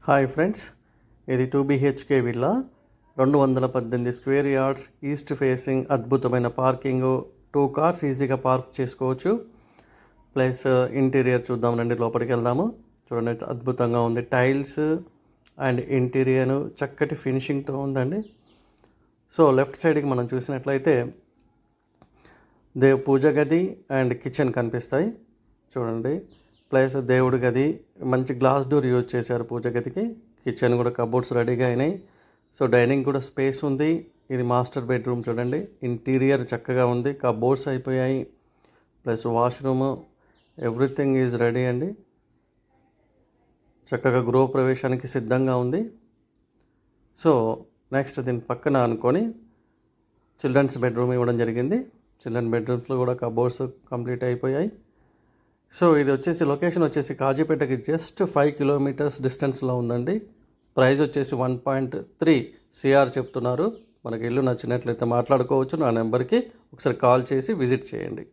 Hi friends, ఇది 2 BHK villa, 218 square yards, east facing, అద్భుతమైన parking, 2 cars ఈజీగా park చేసుకోవచ్చు. ప్లస్ ఇంటీరియర్ చూద్దాం రండి, లోపలికి వెళ్దాము. చూడండి, అద్భుతంగా ఉంది. టైల్స్ అండ్ ఇంటీరియర్ చక్కటి ఫినిషింగ్తో ఉందండి. సో లెఫ్ట్ సైడ్కి మనం చూసినట్లయితే పూజ గది అండ్ కిచెన్ కనిపిస్తాయి. చూడండి, ప్లస్ దేవుడి గది, మంచి గ్లాస్ డోర్ యూజ్ చేశారు పూజ గదికి. కిచెన్ కూడా కబోర్డ్స్ రెడీగా అయినాయి. సో డైనింగ్ కూడా స్పేస్ ఉంది. ఇది మాస్టర్ బెడ్రూమ్. చూడండి, ఇంటీరియర్ చక్కగా ఉంది, కబోర్డ్స్ అయిపోయాయి, plus washroom, everything is ready అండి. చక్కగా గృహప్రవేశానికి సిద్ధంగా ఉంది. సో నెక్స్ట్ దీని పక్కన అనుకొని చిల్డ్రన్స్ బెడ్రూమ్ ఇవ్వడం జరిగింది. చిల్డ్రన్ బెడ్రూమ్స్లో కూడా కబోర్డ్స్ కంప్లీట్ అయిపోయాయి. సో ఇది వచ్చేసి లొకేషన్ వచ్చేసి కాజీపేటకి జస్ట్ 5 కిలోమీటర్స్ డిస్టెన్స్లో ఉందండి. ప్రైస్ వచ్చేసి 1.3 CR చెప్తున్నారు. మనకి ఇల్లు నచ్చినట్లయితే మాట్లాడుకోవచ్చు. నా నెంబర్కి ఒకసారి కాల్ చేసి విజిట్ చేయండి.